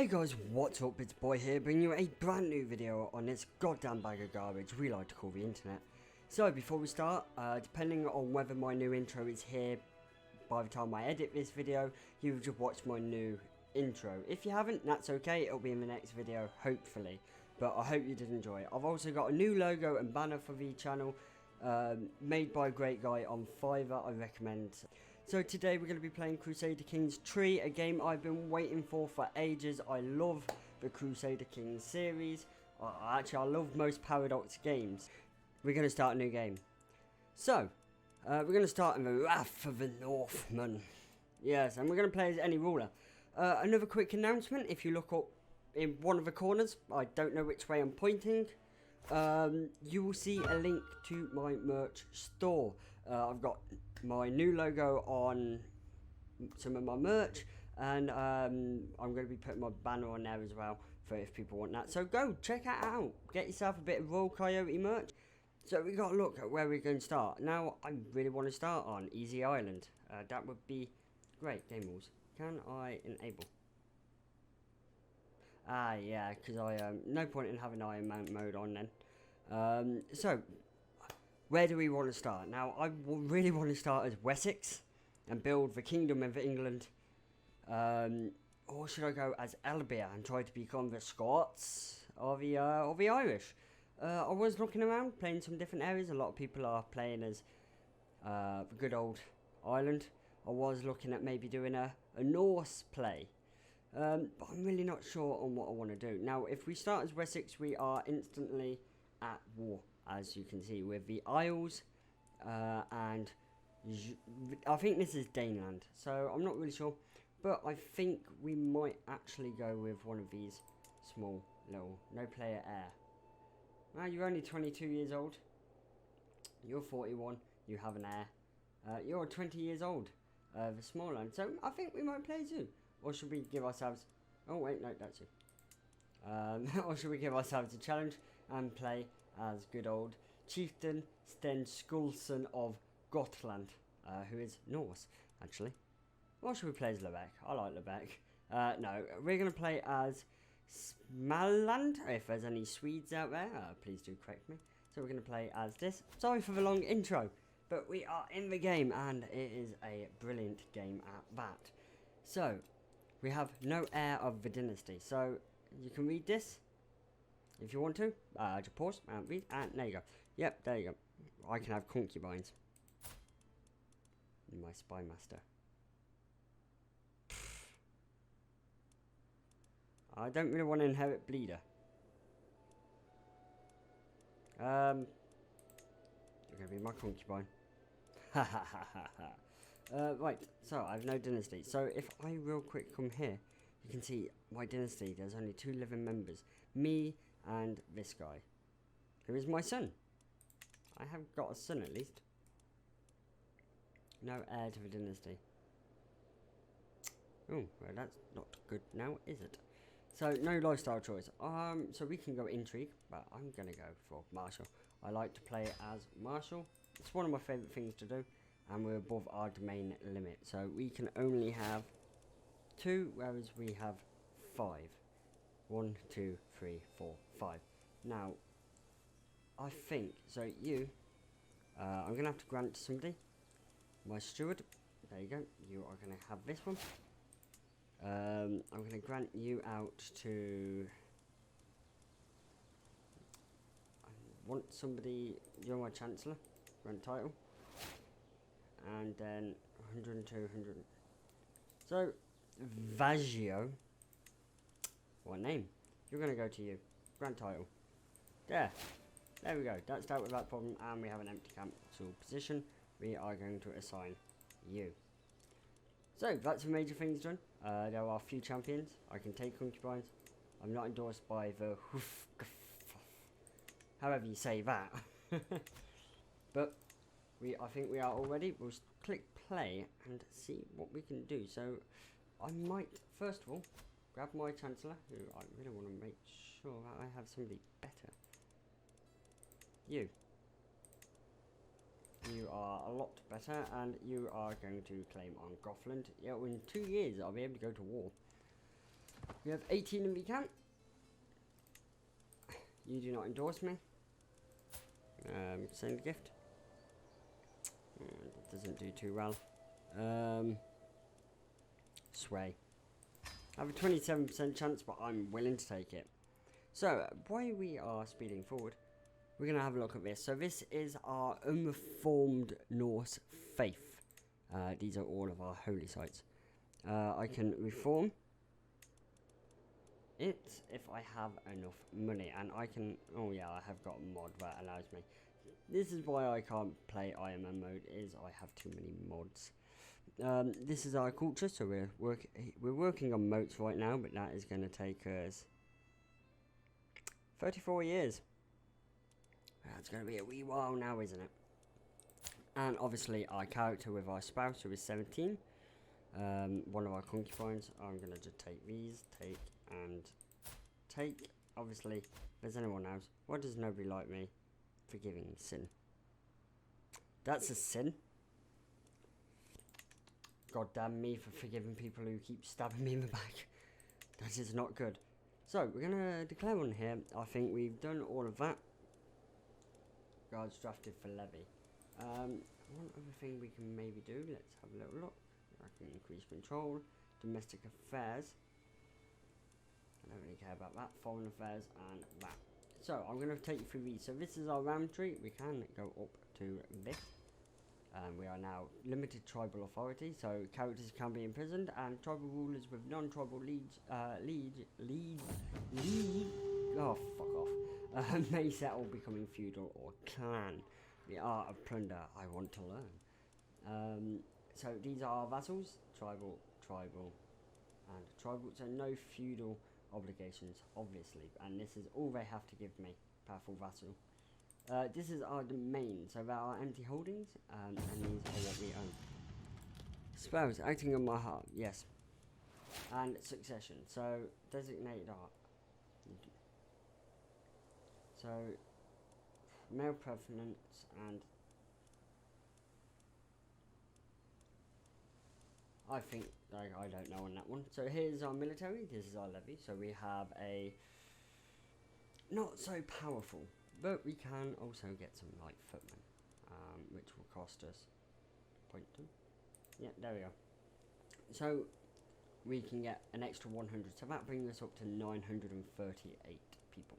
Hey guys, what's up? It's Boy here, bringing you a brand new video on this goddamn bag of garbage we like to call the internet. So before we start, depending on whether my new intro is here by the time I edit this video, you've just watched my new intro. If you haven't, that's okay, it'll be in the next video, hopefully. But I hope you did enjoy it. I've also got a new logo and banner for the channel, made by a great guy on Fiverr, I recommend. So today we're going to be playing Crusader Kings III, a game I've been waiting for ages. I love the Crusader Kings series. Actually, I love most Paradox games. We're going to start a new game. So, we're going to start in the Wrath of the Northmen. Yes, and we're going to play as any ruler. Another quick announcement, if you look up in one of the corners, I don't know which way I'm pointing, you will see a link to my merch store. I've got my new logo on some of my merch, and I'm going to be putting my banner on there as well for if people want that. So go check it out, get yourself a bit of Royal Coyote merch. So we got to look at where we're going to start. Now I really want to start on Easy Island. That would be great. Game rules. Can I enable? Yeah, because I no point in having Iron Man mode on then. So where do we want to start? Now I really want to start as Wessex and build the Kingdom of England, or should I go as Albia and try to become the Scots or the Irish? I was looking around, playing some different areas. A lot of people are playing as the good old Ireland. I was looking at maybe doing a Norse play. But I'm really not sure on what I want to do. Now, if we start as Wessex, we are instantly at war, as you can see, with the Isles, and I think this is Daneland, so I'm not really sure, but I think we might actually go with one of these small little no-player heir. Now, you're only 22 years old, you're 41, you have an heir, you're 20 years old, the Smaland, so I think we might play you. Or should we give ourselves... Oh, wait, no, that's you. Or should we give ourselves a challenge and play as good old Chieftain Sten Skulson of Gotland, who is Norse, actually. Or should we play as Lebec? I like Lebec. No, we're going to play as Smaland. If there's any Swedes out there, please do correct me. So we're going to play as this. Sorry for the long intro, but we are in the game, and it is a brilliant game at that. So... we have no heir of the dynasty, so you can read this if you want to. Just pause and read, and there you go. Yep, there you go. I can have concubines. My spy master. I don't really want to inherit Bleeder. You're gonna be my concubine. Ha ha ha ha ha. Right, so I have no dynasty. So if I real quick come here, you can see my dynasty, there's only 2 living members. Me and this guy, who is my son. I have got a son at least. No heir to the dynasty. Oh, well that's not good now, is it? So no lifestyle choice. So we can go intrigue, but I'm gonna go for martial. I like to play as martial. It's one of my favourite things to do. And we're above our domain limit, so we can only have 2, whereas we have 5. 1, 2, 3, 4, 5. Now, I think, so you, I'm going to have to grant to somebody, my steward, there you go, you are going to have this one. I'm going to grant you out to, I want somebody, you're my chancellor, grant title. And then 102, 100. So, Vaggio. What name? You're going to go to you. Grand title. There we go. That's dealt with that problem. And we have an empty capital position. We are going to assign you. So, that's the major things done. There are a few champions. I can take concubines. I'm not endorsed by the however you say that. But... I think we are all ready. We'll click play and see what we can do. So I might first of all grab my chancellor, who I really want to make sure that I have somebody better. You are a lot better, and you are going to claim on Gothland. Yeah, in 2 years I'll be able to go to war. We have 18 in the account. You do not endorse me. Send a gift. That doesn't do too well. Sway. I have a 27% chance, but I'm willing to take it. So, while we are speeding forward, we're going to have a look at this. So this is our unreformed Norse faith. These are all of our holy sites. I can reform it if I have enough money, and I can, oh yeah, I have got a mod that allows me. This is why I can't play IMM mode, is I have too many mods. This is our culture, so we're working on moats right now, but that is going to take us 34 years. That's going to be a wee while now, isn't it? And obviously our character with our spouse, who is 17, one of our concubines. I'm going to just take these, take, and take. Obviously, if there's anyone else, why does nobody like me? Forgiving sin. That's a sin. God damn me for forgiving people who keep stabbing me in the back. That is not good. So, we're going to declare one here. I think we've done all of that. Guards drafted for levy. One other thing we can maybe do, let's have a little look. I can increase control. Domestic affairs. I don't really care about that. Foreign affairs and that. So, I'm going to take you through these. So, this is our round tree. We can go up to this. We are now limited tribal authority, so characters can be imprisoned, and tribal rulers with non-tribal oh, fuck off, may settle, becoming feudal or clan. The art of plunder, I want to learn. So these are our vassals, tribal, and tribal, so no feudal obligations, obviously, and this is all they have to give me, powerful vassal. This is our domain, so there are empty holdings, and these are what we own. Spells, acting on my heart, yes. And succession, so designated art. So, male preference and... I think, I don't know on that one. So here's our military, this is our levy, so we have a... not so powerful, but we can also get some light footmen, which will cost us point them. Yeah, there we go. So we can get an extra 100, so that brings us up to 938 people.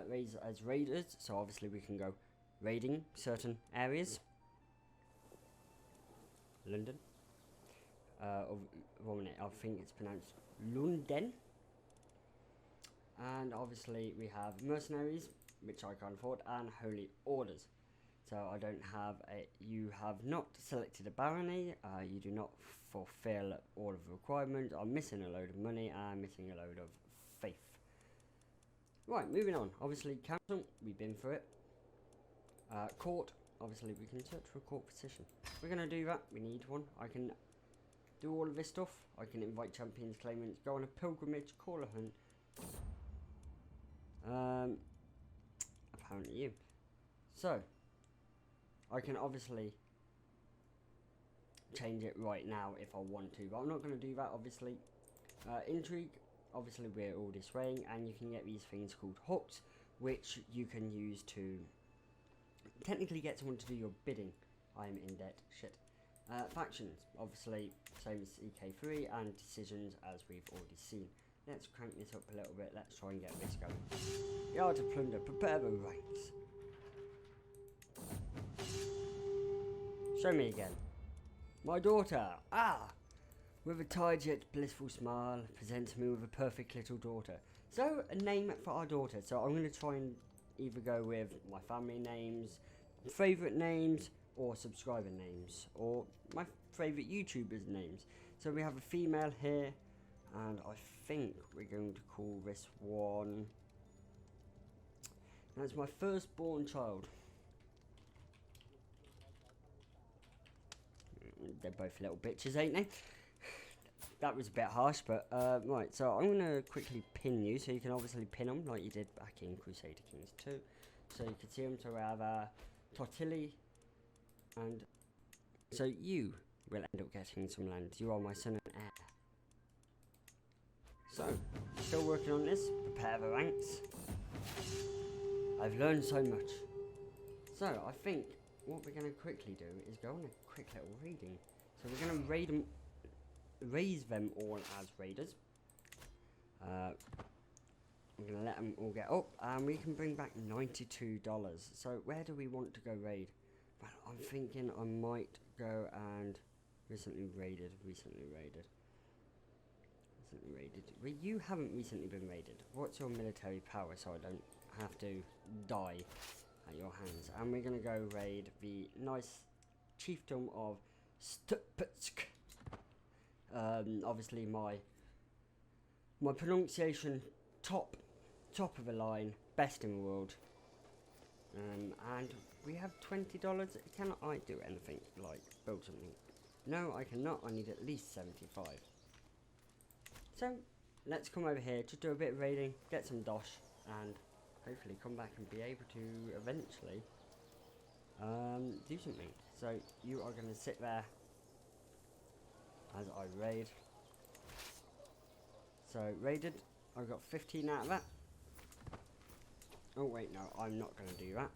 Raise as raiders, so obviously we can go raiding certain areas. London. One minute, I think it's pronounced London. And obviously we have mercenaries, which I can't afford, and holy orders. So I don't have a... You have not selected a barony. You do not fulfill all of the requirements. I'm missing a load of money. I'm missing a load of faith. Right, moving on. Obviously, council, we've been through it. Court, obviously we can search for a court petition. We're going to do that. We need one. I can do all of this stuff. I can invite champions, claimants, go on a pilgrimage, call a hunt. Apparently you. So, I can obviously change it right now if I want to, but I'm not going to do that, obviously. Intrigue, obviously we're already swaying, and you can get these things called hooks, which you can use to technically get someone to do your bidding. I'm in debt, shit. Factions, obviously, same as EK3, and decisions as we've already seen. Let's crank this up a little bit, let's try and get this going. The art of plunder, prepare the ranks. Show me again. My daughter, with a tired yet blissful smile, presents me with a perfect little daughter. So, a name for our daughter. So I'm going to try and either go with my family names, favourite names, or subscriber names, or my favourite YouTubers' names. So we have a female here, and I think we're going to call this one... That's my firstborn child. They're both little bitches, ain't they? That was a bit harsh, but right, so I'm going to quickly pin you, so you can obviously pin them like you did back in Crusader Kings II. So you can see them, so we have Tortilli, and so you will end up getting some land. You are my son and heir. So, still working on this. Prepare the ranks. I've learned so much. So, I think what we're going to quickly do is go on a quick little raiding. So, we're going to raise them all as raiders. I'm going to let them all get up, and we can bring back $92. So, where do we want to go raid? Well, I'm thinking I might go and recently raided. Well, you haven't recently been raided. What's your military power so I don't have to die at your hands? And we're going to go raid the nice chiefdom of Stupetsk. Obviously my pronunciation top of the line, best in the world. And we have $20. Can I do anything like build something? No, I cannot. I need at least 75. So let's come over here to do a bit of raiding, get some dosh, and hopefully come back and be able to eventually do something. So you are going to sit there as I raid. So raided, I got 15 out of that. Oh wait, no, I'm not going to do that.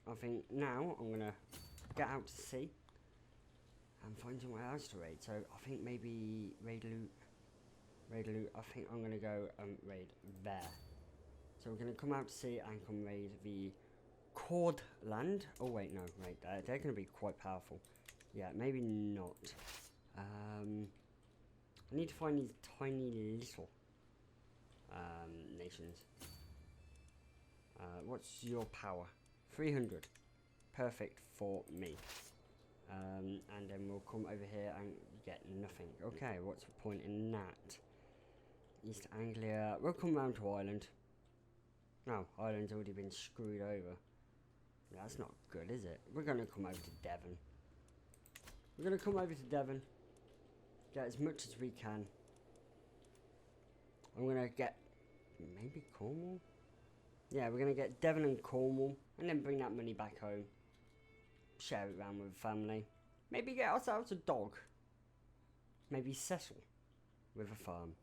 I think now I'm going to get out to sea and find somewhere else to raid. So I think maybe raid loot. I think I'm going to go raid there. So we're going to come out to sea and come raid the Cordland. Oh wait, no, right, they're going to be quite powerful. Yeah, maybe not. I need to find these tiny little nations. What's your power? 300. Perfect for me. And then we'll come over here and get nothing. Okay, what's the point in that? East Anglia. We'll come round to Ireland. No, Ireland's already been screwed over. That's not good, is it? We're going to come over to Devon. We're going to come over to Devon. Get as much as we can. I'm going to get maybe Cornwall? Yeah, we're going to get Devon and Cornwall. And then bring that money back home. Share it around with the family. Maybe get ourselves a dog. Maybe settle with a farm.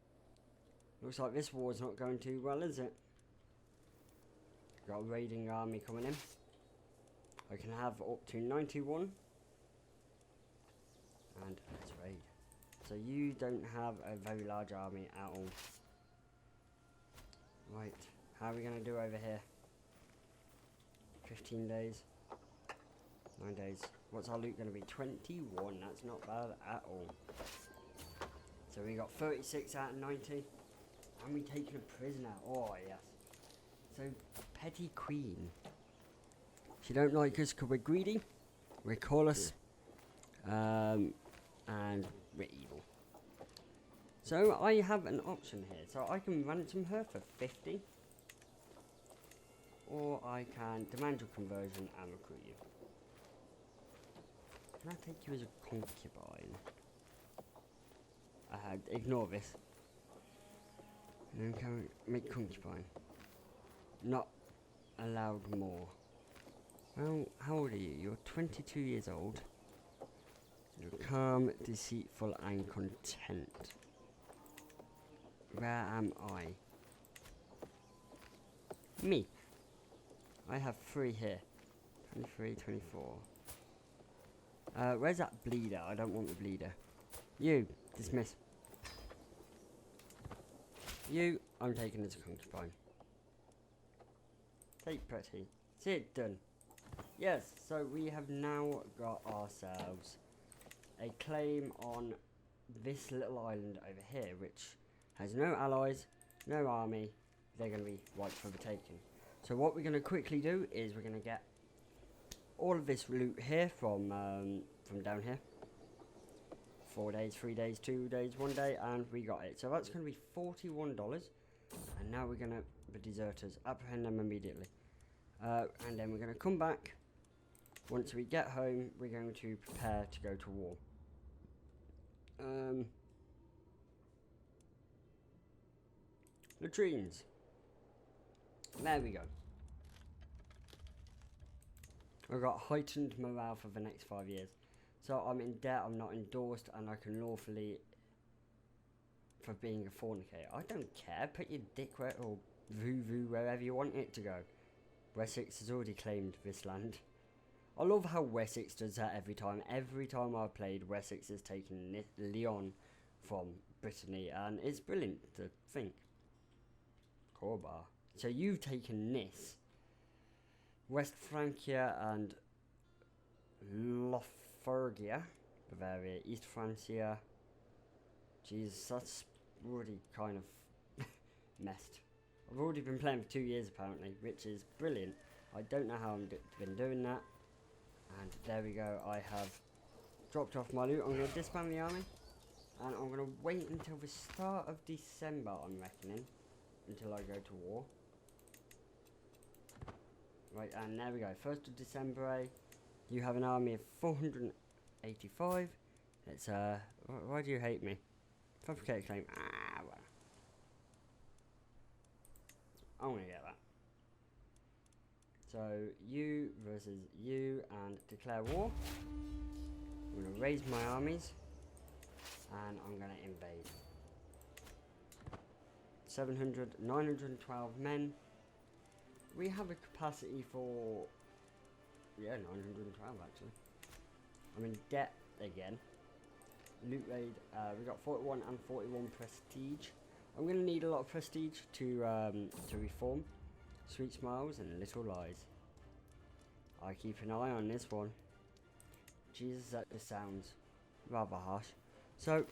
Looks like this war's not going too well, is it? Got a raiding army coming in. I can have up to 91. And let's raid. So you don't have a very large army at all. Right, how are we going to do over here? 15 days. 9 days. What's our loot going to be? 21. That's not bad at all. So we got 36 out of 90. And we taken a prisoner. Oh, yes. So, Petty Queen. She don't like us because we're greedy. We're callous. And we're evil. So, I have an option here. So, I can ransom her for 50. Or I can demand your conversion and recruit you. Can I take you as a concubine? Ignore this. And then can we make concubine? Not allowed more. Well, how old are you? You're 22 years old. You're calm, deceitful, and content. Where am I? Me. I have 3 here. 23, 24. Where's that bleeder? I don't want the bleeder. You, dismiss. You, I'm taking as a concubine. Take Pretty. See it done. Yes, so we have now got ourselves a claim on this little island over here, which has no allies, no army. They're going to be ripe for the taking. So what we're going to quickly do is we're going to get all of this loot here from down here. 4 days, 3 days, 2 days, 1 day, and we got it. So that's going to be $41. And now we're going to, the deserters, apprehend them immediately. And then we're going to come back. Once we get home, we're going to prepare to go to war. Latrines. There we go. I've got heightened morale for the next 5 years. So I'm in debt, I'm not endorsed, and I can lawfully for being a fornicator. I don't care. Put your dick where or voo wherever you want it to go. Wessex has already claimed this land. I love how Wessex does that every time. Every time I've played, Wessex has taken Lyon from Brittany, and it's brilliant to think. Corbar. So you've taken this. West Francia and Lotharingia, Bavaria, East Francia. Jesus, that's already kind of messed. I've already been playing for 2 years apparently, which is brilliant. I don't know how I've been doing that. And there we go, I have dropped off my loot. I'm going to disband the army. And I'm going to wait until the start of December, I'm reckoning, until I go to war. Right, and there we go, 1st of December, you have an army of 485. Let's, why do you hate me? Fabricate claim, well. I'm going to get that. So, you versus you, and declare war. I'm going to raise my armies, and I'm going to invade. 912 men. We have a capacity for, yeah, 912 actually. I'm in debt again. Loot raid, we got 41 and 41 prestige. I'm going to need a lot of prestige to reform. Sweet smiles and little lies. I keep an eye on this one. Jesus, that just sounds rather harsh. So,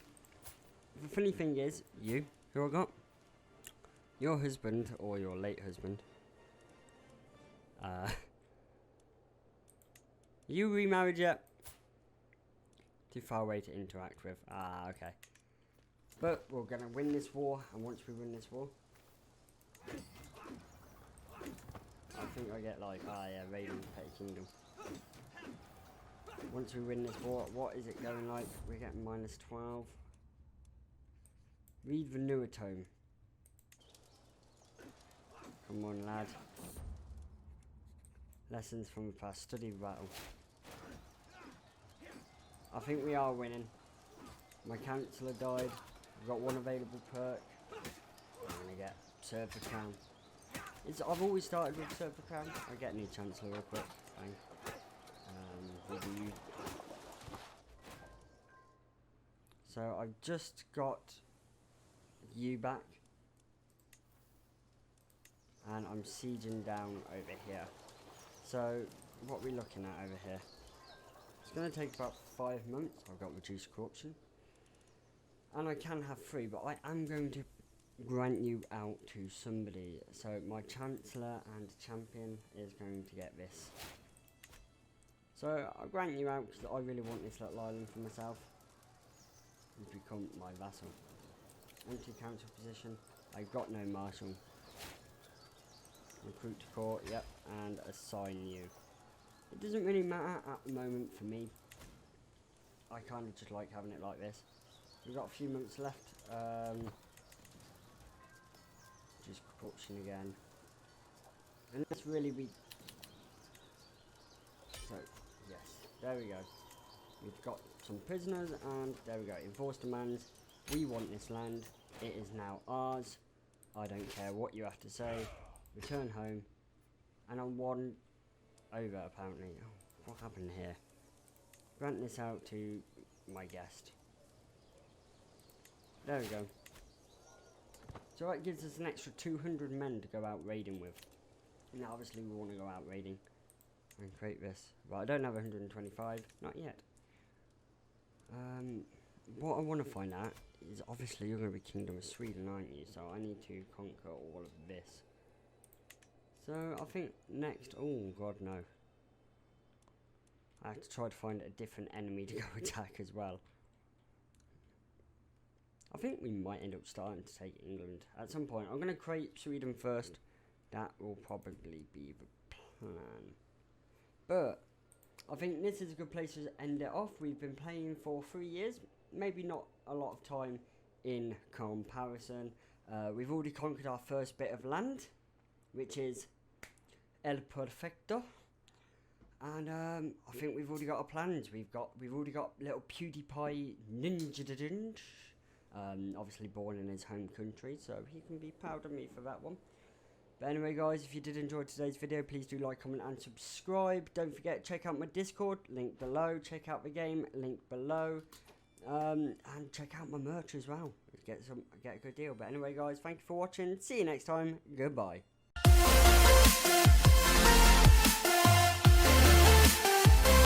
the funny thing is, you, who I got? Your husband, or your late husband. You remarried yet? Too far away to interact with. Okay. But we're going to win this war, and once we win this war, I think I get like, yeah, raiding Petty Kingdom. Once we win this war, what is it going like? We're getting -12. Read the newer tome. Come on, lad. Lessons from the past. Study battle. I think we are winning. My councillor died. We've got one available perk. I'm going to get Serve the Crown. I've always started with Serve the Crown. I get a new Chancellor real quick. Bang. So I've just got you back. And I'm sieging down over here. So what are we looking at over here? It's going to take about 5 months. I've got reduced corruption. And I can have 3, but I am going to grant you out to somebody. So my Chancellor and Champion is going to get this. So I'll grant you out because I really want this little island for myself. And become my vassal. Empty council position. I've got no marshal. Recruit to court, yep, and assign you. It doesn't really matter at the moment for me. I kind of just like having it like this. We've got a few months left. Just corruption again. And let's really be... So, yes, there we go. We've got some prisoners, and there we go. Enforced demands. We want this land. It is now ours. I don't care what you have to say. Return home. And I'm one over, apparently. Oh, what happened here? Grant this out to my guest. There we go. So that gives us an extra 200 men to go out raiding with. Now obviously we want to go out raiding and create this. Right, I don't have 125, not yet. What I want to find out is obviously you're going to be Kingdom of Sweden, aren't you? So I need to conquer all of this. So I think next, oh god no. I have to try to find a different enemy to go attack as well. I think we might end up starting to take England at some point. I'm going to create Sweden first. That will probably be the plan. But I think this is a good place to end it off. We've been playing for 3 years. Maybe not a lot of time in comparison. We've already conquered our first bit of land, which is El Perfecto. And I think we've already got our plans. We've already got little PewDiePie Ninja Obviously born in his home country, so he can be proud of me for that one. But anyway, guys, if you did enjoy today's video, please do like, comment, and subscribe. Don't forget, check out my Discord, link below. Check out the game, link below. And check out my merch as well. Get a good deal. But anyway, guys, thank you for watching. See you next time. Goodbye.